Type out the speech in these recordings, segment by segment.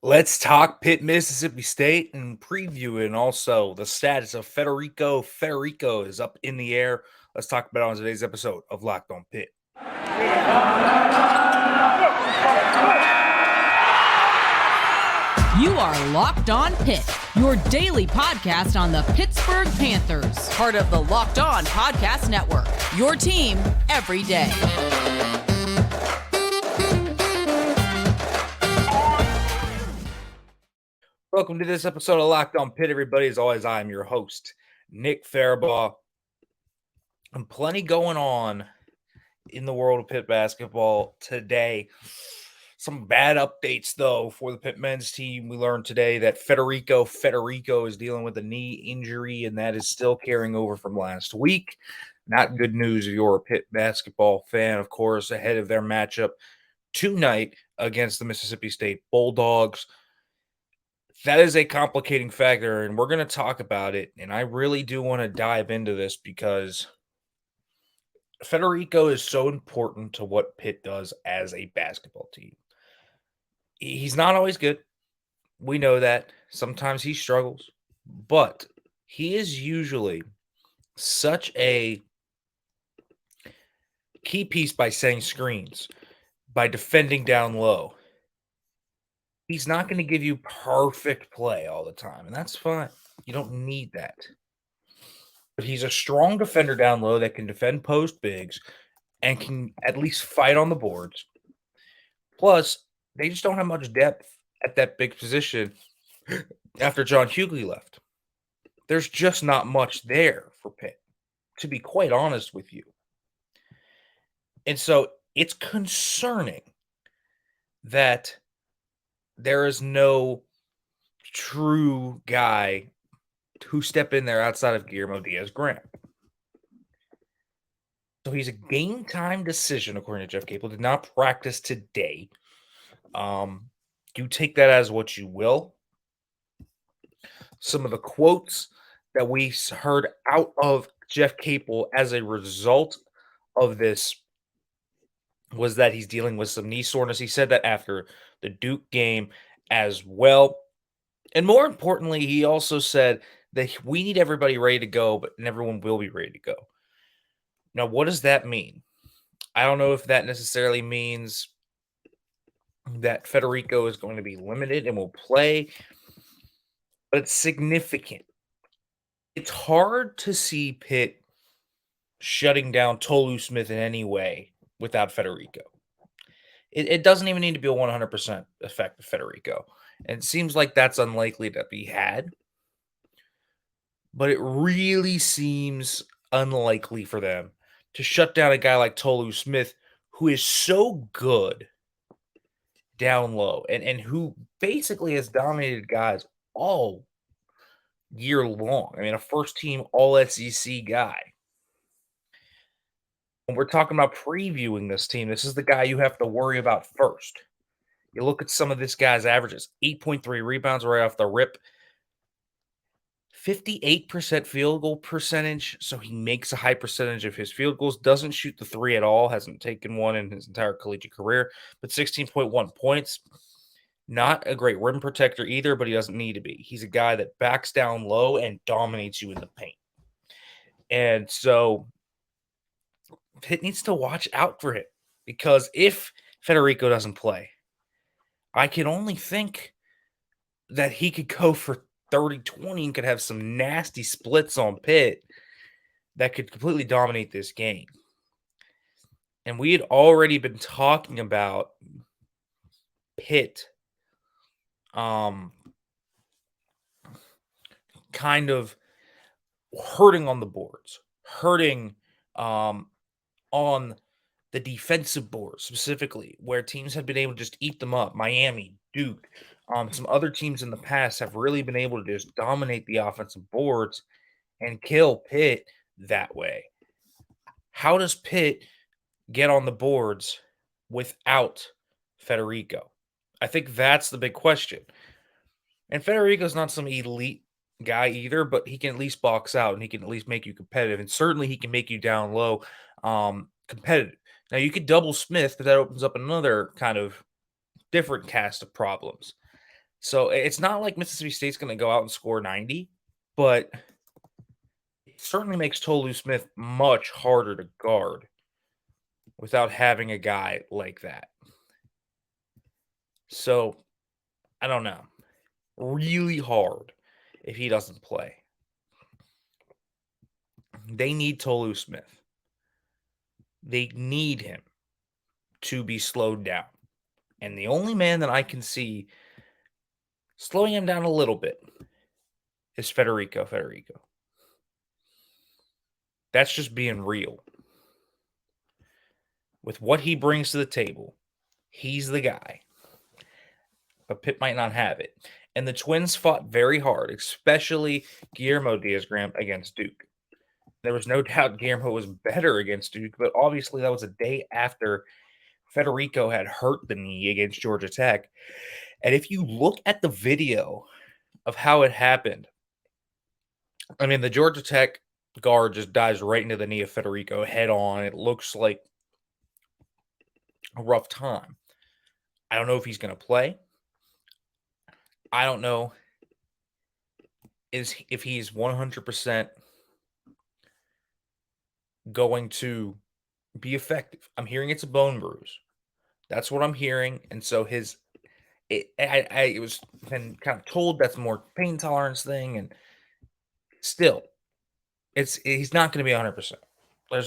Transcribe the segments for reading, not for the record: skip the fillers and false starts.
Let's talk Pitt, Mississippi State, and preview and also the status of Federico. Federico is up in the air. Let's talk about it on today's episode of Locked On Pitt. You are Locked On Pitt, your daily podcast on the Pittsburgh Panthers, part of the Locked On Podcast Network, your team every day. Welcome to this episode of Locked On Pitt, everybody. As always, I'm your host, Nick Faribaugh. And plenty going on in the world of Pitt basketball today. Some bad updates, though, for the Pitt men's team. We learned today that Federiko Federiko is dealing with a knee injury, and that is still carrying over from last week. Not good news if you're a Pitt basketball fan, of course, ahead of their matchup tonight against the Mississippi State Bulldogs. That is a complicating factor, and we're going to talk about it. And I really do want to dive into this because Federico is so important to what Pitt does as a basketball team. He's not always good. We know that. Sometimes he struggles, but he is usually such a key piece by setting screens, by defending down low. He's not going to give you perfect play all the time, and that's fine. You don't need that. But he's a strong defender down low that can defend post bigs and can at least fight on the boards. Plus, they just don't have much depth at that big position after John Hughley left. There's just not much there for Pitt, to be quite honest with you. And so it's concerning that there is no true guy who step in there outside of Guillermo Diaz-Graham. So he's a game time decision, according to Jeff Capel. Did not practice today. You take that as what you will. Some of the quotes that we heard out of Jeff Capel as a result of this was that he's dealing with some knee soreness. He said that after the Duke game as well. And more importantly, he also said that we need everybody ready to go, but everyone will be ready to go. Now, what does that mean? I don't know if that necessarily means that Federico is going to be limited and will play, but it's significant. It's hard to see Pitt shutting down Tolu Smith in any way without Federico. It doesn't even need to be a 100% effect of Federico. And it seems like that's unlikely to be had. But it really seems unlikely for them to shut down a guy like Tolu Smith, who is so good down low and who basically has dominated guys all year long. I mean, a first-team All-SEC guy. When we're talking about previewing this team, this is the guy you have to worry about first. You look at some of this guy's averages, 8.3 rebounds right off the rip, 58% field goal percentage, so he makes a high percentage of his field goals, doesn't shoot the three at all, hasn't taken one in his entire collegiate career, but 16.1 points. Not a great rim protector either, but he doesn't need to be. He's a guy that backs down low and dominates you in the paint. And so Pitt needs to watch out for him because if Federico doesn't play, I can only think that he could go for 30-20 and could have some nasty splits on Pitt that could completely dominate this game. And we had already been talking about Pitt kind of hurting on the boards, hurting on the defensive board specifically, where teams have been able to just eat them up. Miami, Duke, some other teams in the past have really been able to just dominate the offensive boards and kill Pitt that way. How does Pitt get on the boards without Federico? I think that's the big question. And Federico's not some elite guy either, but he can at least box out and he can at least make you competitive. And certainly he can make you down low competitive. Now, you could double Smith, but that opens up another kind of different cast of problems. So it's not like Mississippi State's going to go out and score 90, but it certainly makes Tolu Smith much harder to guard without having a guy like that. So I don't know. Really hard if he doesn't play. They need Tolu Smith. They need him to be slowed down. And the only man that I can see slowing him down a little bit is Federico Federico. That's just being real. With what he brings to the table, he's the guy. But Pitt might not have it. And the Twins fought very hard, especially Guillermo Diaz-Graham against Duke. There was no doubt Guillermo was better against Duke, but obviously that was a day after Federico had hurt the knee against Georgia Tech. And if you look at the video of how it happened, I mean, the Georgia Tech guard just dives right into the knee of Federico head on. It looks like a rough time. I don't know if he's going to play. I don't know if he's 100% going to be effective. I'm hearing it's a bone bruise. That's what I'm hearing. And so it was been kind of told that's more pain tolerance thing. And still, he's not going to be 100%.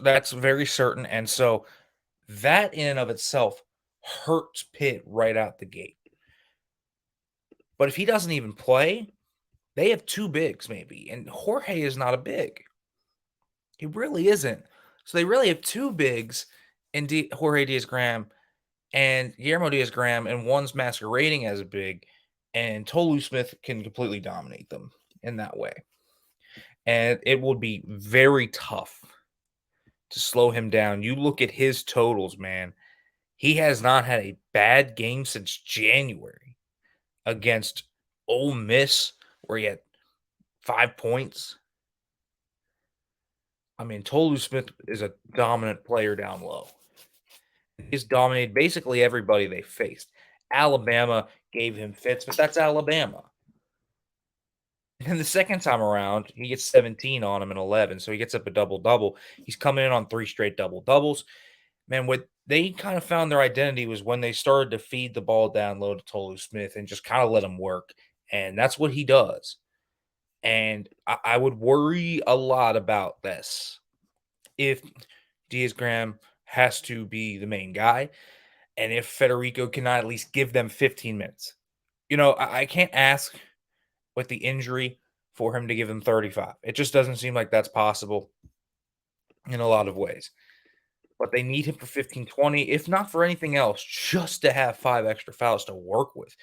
That's very certain. And so that in and of itself hurts Pitt right out the gate. But if he doesn't even play, they have two bigs maybe. And Jorge is not a big. He really isn't. So they really have two bigs in Jorge Diaz-Graham and Guillermo Diaz-Graham, and one's masquerading as a big, and Tolu Smith can completely dominate them in that way. And it would be very tough to slow him down. You look at his totals, man. He has not had a bad game since January against Ole Miss, where he had 5 points. I mean, Tolu Smith is a dominant player down low. He's dominated basically everybody they faced. Alabama gave him fits, but that's Alabama. And the second time around, he gets 17 on him in 11, so he gets up a double-double. He's coming in on 3 straight double-doubles. Man, what they kind of found their identity was when they started to feed the ball down low to Tolu Smith and just kind of let him work, and that's what he does. And I would worry a lot about this if Diaz-Graham has to be the main guy, and if Federico cannot at least give them 15 minutes. You know, I can't ask with the injury for him to give them 35. It just doesn't seem like that's possible in a lot of ways. But they need him for 15, 20, if not for anything else, just to have 5 extra fouls to work with.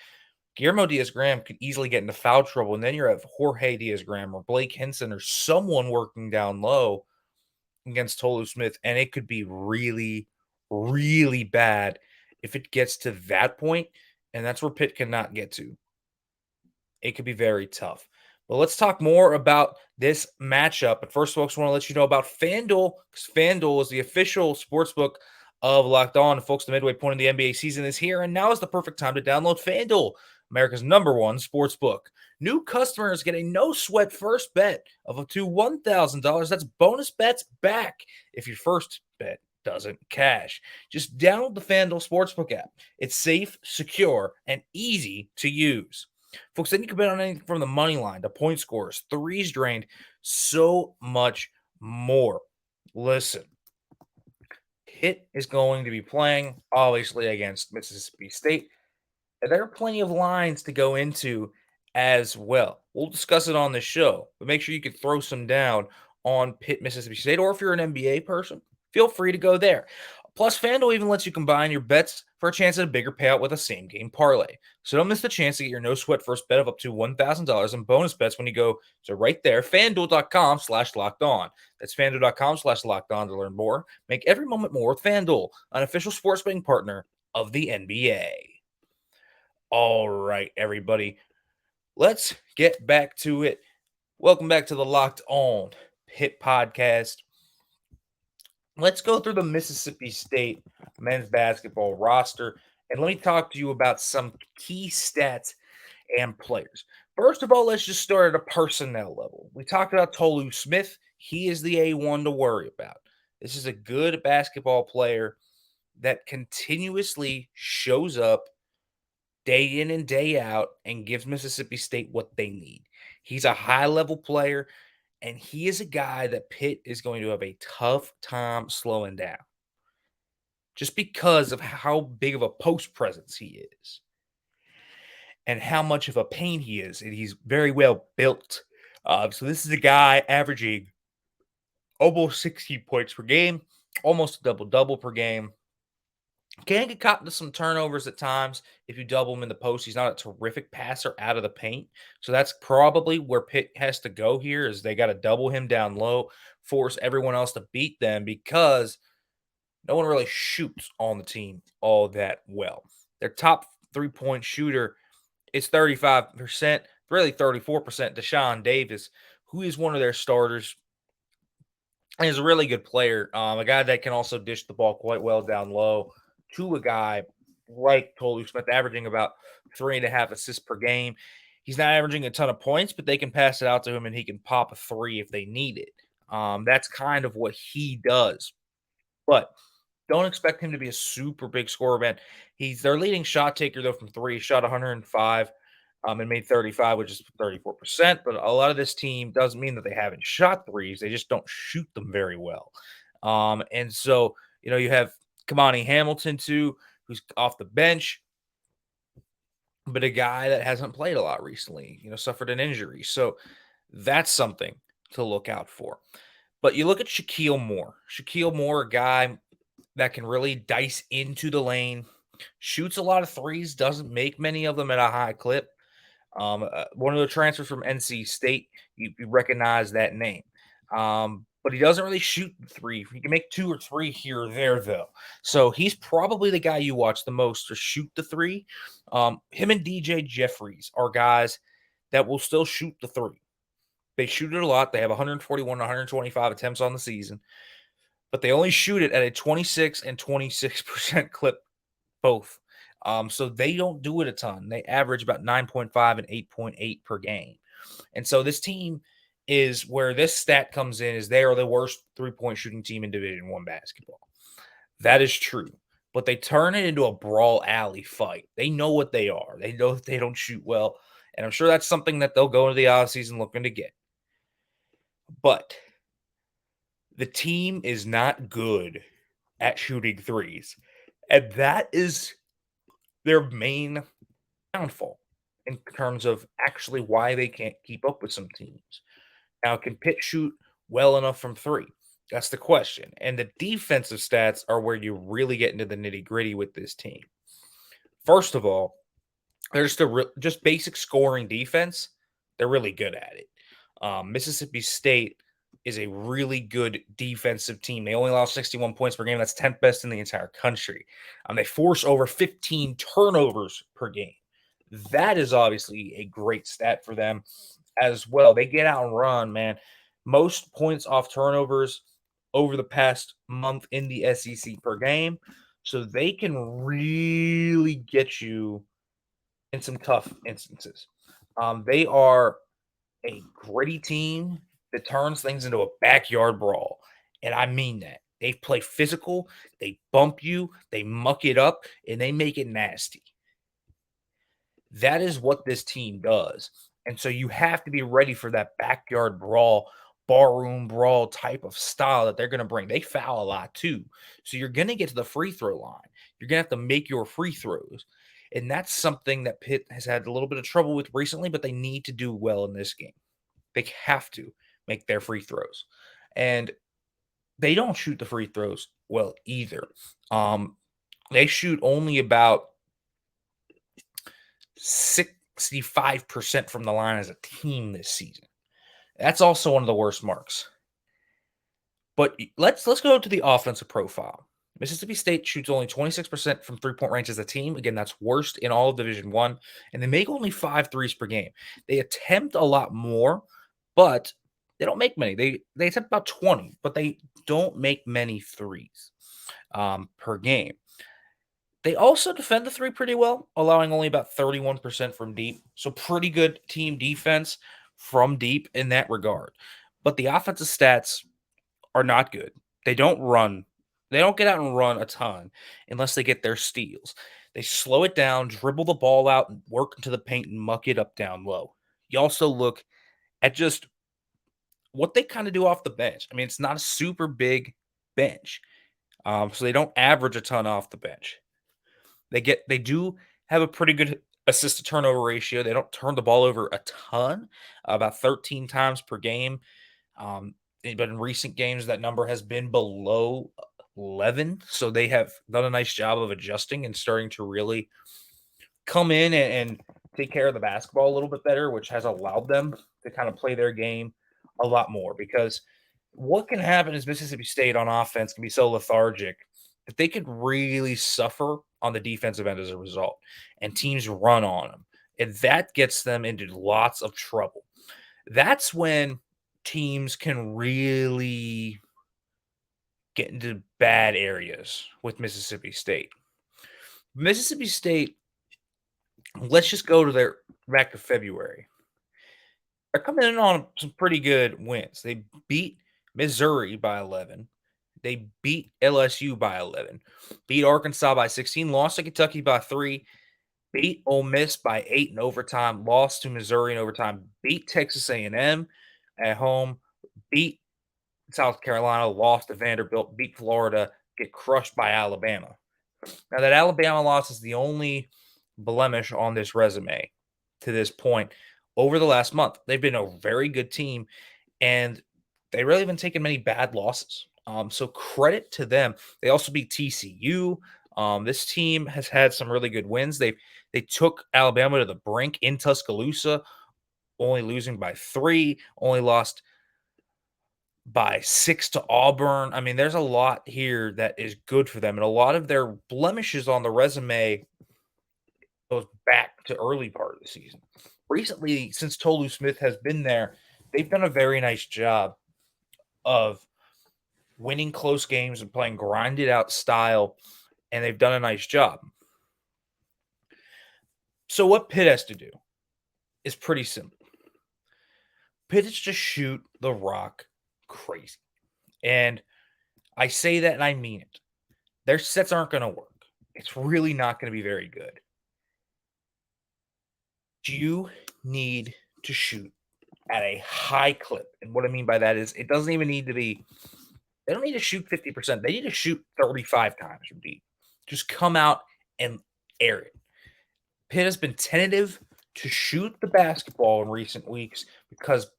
Guillermo Diaz-Graham could easily get into foul trouble, and then you have Jorge Diaz-Graham or Blake Henson or someone working down low against Tolu Smith, and it could be really, really bad if it gets to that point, and that's where Pitt cannot get to. It could be very tough. But let's talk more about this matchup. But first, folks, I want to let you know about FanDuel, because FanDuel is the official sportsbook of Locked On. Folks, the midway point of the NBA season is here, and now is the perfect time to download FanDuel, America's #1 sportsbook. New customers get a no-sweat first bet of up to $1,000. That's bonus bets back if your first bet doesn't cash. Just download the FanDuel Sportsbook app. It's safe, secure, and easy to use. Folks, then you can bet on anything from the money line to point scores, threes drained, so much more. Listen, Pitt is going to be playing, obviously, against Mississippi State. And there are plenty of lines to go into as well. We'll discuss it on the show, but make sure you can throw some down on Pitt, Mississippi State, or if you're an NBA person, feel free to go there. Plus, FanDuel even lets you combine your bets for a chance at a bigger payout with a same-game parlay. So don't miss the chance to get your no-sweat first bet of up to $1,000 in bonus bets when you go to right there, FanDuel.com/lockedon. That's FanDuel.com/lockedon to learn more. Make every moment more with FanDuel, an official sports betting partner of the NBA. All right, everybody, let's get back to it. Welcome back to the Locked On Pitt podcast. Let's go through the Mississippi State men's basketball roster, and let me talk to you about some key stats and players. First of all, let's just start at a personnel level. We talked about Tolu Smith. He is the A1 to worry about. This is a good basketball player that continuously shows up day in and day out and gives Mississippi State what they need. He's a high level player, and he is a guy that Pitt is going to have a tough time slowing down just because of how big of a post presence he is and how much of a pain he is. And he's very well built. So this is a guy averaging almost 60 points per game, almost a double double per game. Can get caught into some turnovers at times if you double him in the post. He's not a terrific passer out of the paint. So that's probably where Pitt has to go here is they got to double him down low, force everyone else to beat them because no one really shoots on the team all that well. Their top three-point shooter is 35%, really 34%, Deshaun Davis, who is one of their starters. And he's a really good player, a guy that can also dish the ball quite well down low to a guy like Tolu Smith, averaging about 3.5 assists per game. He's not averaging a ton of points, but they can pass it out to him and he can pop a three if they need it. That's kind of what he does. But don't expect him to be a super big scorer, man. He's their leading shot taker, though, from three. He shot 105 and made 35, which is 34%. But a lot of this team doesn't mean that they haven't shot threes. They just don't shoot them very well. And so, you have Kamani Hamilton, too, who's off the bench, but a guy that hasn't played a lot recently, suffered an injury. So that's something to look out for. But you look at Shaquille Moore. Shaquille Moore, a guy that can really dice into the lane, shoots a lot of threes, doesn't make many of them at a high clip. One of the transfers from NC State, you recognize that name. But he doesn't really shoot the three. He can make two or three here or there, though. So he's probably the guy you watch the most to shoot the three. Him and DJ Jeffries are guys that will still shoot the three. They shoot it a lot. They have 141, 125 attempts on the season, but they only shoot it at a 26 and 26% clip both. So they don't do it a ton. They average about 9.5 and 8.8 per game. And so this team is where this stat comes in is they are the worst three-point shooting team in Division I basketball. That is true. But they turn it into a brawl alley fight. They know what they are. They know that they don't shoot well. And I'm sure that's something that they'll go into the offseason looking to get. But the team is not good at shooting threes. And that is their main downfall in terms of actually why they can't keep up with some teams. Now, can Pitt shoot well enough from three? That's the question. And the defensive stats are where you really get into the nitty-gritty with this team. First of all, they're just basic scoring defense. They're really good at it. Mississippi State is a really good defensive team. They only allow 61 points per game. That's 10th best in the entire country. They force over 15 turnovers per game. That is obviously a great stat for them as well. They get out and run, man. Most points off turnovers over the past month in the SEC per game. So they can really get you in some tough instances. They are a gritty team that turns things into a backyard brawl. And I mean that. They play physical, they bump you, they muck it up, and they make it nasty. That is what this team does. And so you have to be ready for that backyard brawl, barroom brawl type of style that they're going to bring. They foul a lot too. So you're going to get to the free throw line. You're going to have to make your free throws. And that's something that Pitt has had a little bit of trouble with recently, but they need to do well in this game. They have to make their free throws. And they don't shoot the free throws well either. They shoot only about 65% from the line as a team this season. That's also one of the worst marks. But let's go to the offensive profile. Mississippi State shoots only 26% from three-point range as a team. Again, that's worst in all of Division I. And they make only 5 threes per game. They attempt a lot more, but they don't make many. They attempt about 20, but they don't make many threes per game. They also defend the three pretty well, allowing only about 31% from deep. So pretty good team defense from deep in that regard. But the offensive stats are not good. They don't run. They don't get out and run a ton unless they get their steals. They slow it down, dribble the ball out, and work into the paint and muck it up down low. You also look at just what they kind of do off the bench. I mean, it's not a super big bench, so they don't average a ton off the bench. They do have a pretty good assist to turnover ratio. They don't turn the ball over a ton, about 13 times per game. But in recent games, that number has been below 11. So they have done a nice job of adjusting and starting to really come in and take care of the basketball a little bit better, which has allowed them to kind of play their game a lot more. Because what can happen is Mississippi State on offense can be so lethargic that they could really suffer on the defensive end as a result, and teams run on them. And that gets them into lots of trouble. That's when teams can really get into bad areas with Mississippi State. Mississippi State, let's just go to their back to February. They're coming in on some pretty good wins. They beat Missouri by 11. They beat LSU by 11, beat Arkansas by 16, lost to Kentucky by 3, beat Ole Miss by 8 in overtime, lost to Missouri in overtime, beat Texas A&M at home, beat South Carolina, lost to Vanderbilt, beat Florida, get crushed by Alabama. Now, that Alabama loss is the only blemish on this resume to this point over the last month. They've been a very good team, and they really haven't taken many bad losses. So credit to them. They also beat TCU. This team has had some really good wins. They took Alabama to the brink in Tuscaloosa, only losing by 3, only lost by 6 to Auburn. I mean, there's a lot here that is good for them, and a lot of their blemishes on the resume goes back to early part of the season. Recently, since Tolu Smith has been there, they've done a very nice job of winning close games and playing grinded out style, and they've done a nice job. So what Pitt has to do is pretty simple. Pitt is just shoot the rock crazy. And I say that and I mean it. Their sets aren't going to work. It's really not going to be very good. You need to shoot at a high clip. And what I mean by that is it doesn't even need to be, they don't need to shoot 50%. They need to shoot 35 times from deep. Just come out and air it. Pitt has been tentative to shoot the basketball in recent weeks because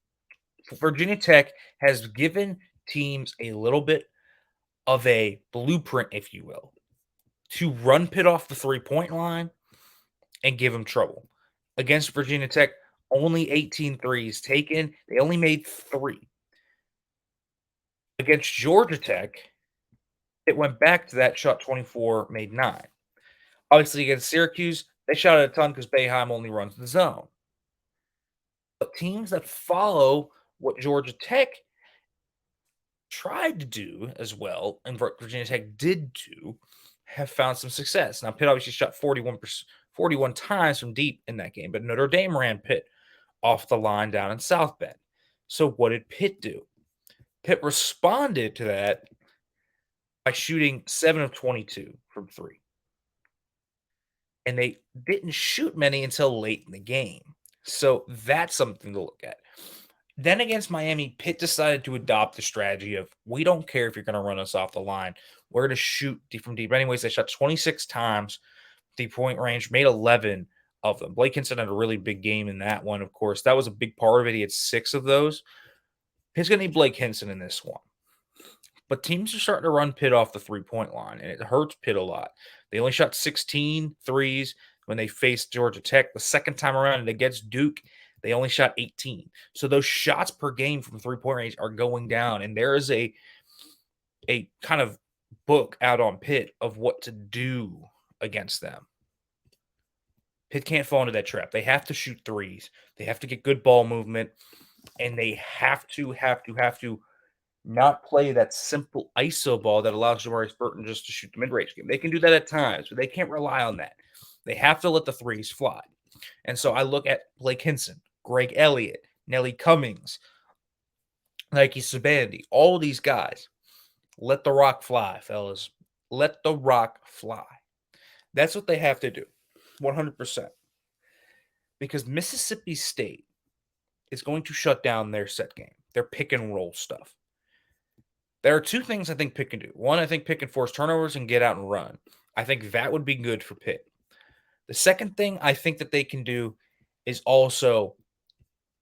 Virginia Tech has given teams a little bit of a blueprint, if you will, to run Pitt off the three-point line and give them trouble. Against Virginia Tech, only 18 threes taken. They only made 3. Against Georgia Tech, it went back to that, shot 24, made 9. Obviously, against Syracuse, they shot it a ton because Boeheim only runs the zone. But teams that follow what Georgia Tech tried to do as well, and Virginia Tech did do, have found some success. Now, Pitt obviously shot 41 times from deep in that game, but Notre Dame ran Pitt off the line down in South Bend. So what did Pitt do? Pitt responded to that by shooting 7 of 22 from 3. And they didn't shoot many until late in the game. So that's something to look at. Then against Miami, Pitt decided to adopt the strategy of, we don't care if you're going to run us off the line. We're going to shoot deep from deep. Anyways, they shot 26 times three-point range, made 11 of them. Blake Hinson had a really big game in that one, of course. That was a big part of it. He had 6 of those. Pitt's going to need Blake Hinson in this one. But teams are starting to run Pitt off the three-point line, and it hurts Pitt a lot. They only shot 16 threes when they faced Georgia Tech. The second time around, and against Duke, they only shot 18. So those shots per game from three-point range are going down, and there is a kind of book out on Pitt of what to do against them. Pitt can't fall into that trap. They have to shoot threes. They have to get good ball movement, and they have to not play that simple ISO ball that allows Jamarius Burton just to shoot the mid-range game. They can do that at times, but they can't rely on that. They have to let the threes fly. And so I look at Blake Hinson, Greg Elliott, Nelly Cummings, Nike Sabandi, all these guys. Let the rock fly, fellas. Let the rock fly. That's what they have to do, 100%. Because Mississippi State is going to shut down their set game, their pick and roll stuff. There are two things I think Pitt can do. One, I think Pitt can force turnovers and get out and run. I think that would be good for Pitt. The second thing I think that they can do is also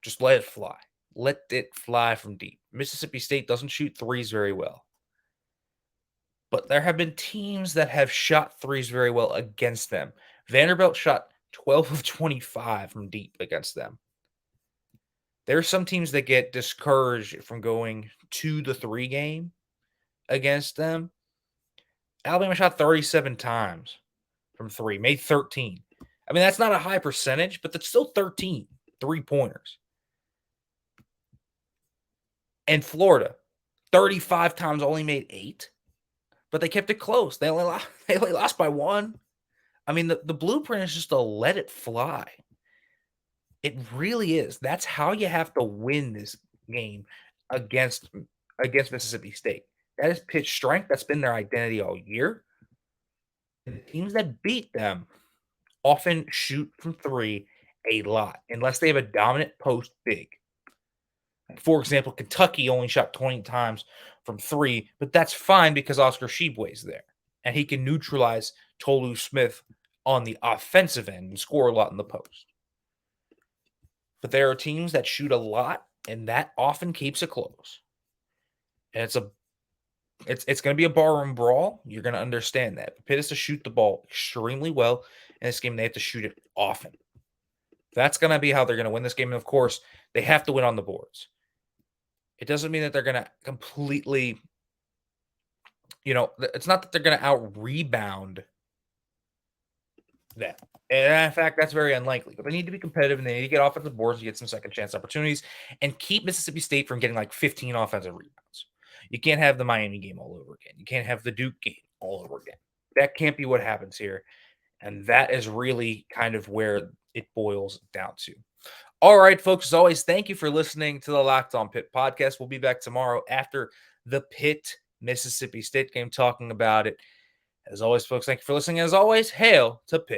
just let it fly. Let it fly from deep. Mississippi State doesn't shoot threes very well. But there have been teams that have shot threes very well against them. Vanderbilt shot 12 of 25 from deep against them. There are some teams that get discouraged from going to the three game against them. Alabama shot 37 times from three, made 13. I mean, that's not a high percentage, but that's still 13 3-pointers. And Florida, 35 times, only made 8, but they kept it close. They only lost by 1. I mean, the blueprint is just to let it fly. It really is. That's how you have to win this game against Mississippi State. That is Pitt's strength. That's been their identity all year. And the teams that beat them often shoot from three a lot, unless they have a dominant post big. For example, Kentucky only shot 20 times from three, but that's fine because Oscar Tshiebwe's there, and he can neutralize Tolu Smith on the offensive end and score a lot in the post. But there are teams that shoot a lot, and that often keeps it close. And it's going to be a barroom brawl. You're going to understand that. Pitt has to shoot the ball extremely well in this game. They have to shoot it often. That's going to be how they're going to win this game. And, of course, they have to win on the boards. It doesn't mean that they're going to completely, it's not that they're going to out-rebound them. And in fact, that's very unlikely. But they need to be competitive, and they need to get offensive boards and get some second-chance opportunities and keep Mississippi State from getting like 15 offensive rebounds. You can't have the Miami game all over again. You can't have the Duke game all over again. That can't be what happens here. And that is really kind of where it boils down to. All right, folks, as always, thank you for listening to the Locked On Pitt podcast. We'll be back tomorrow after the Pitt Mississippi State game talking about it. As always, folks, thank you for listening. As always, hail to Pitt.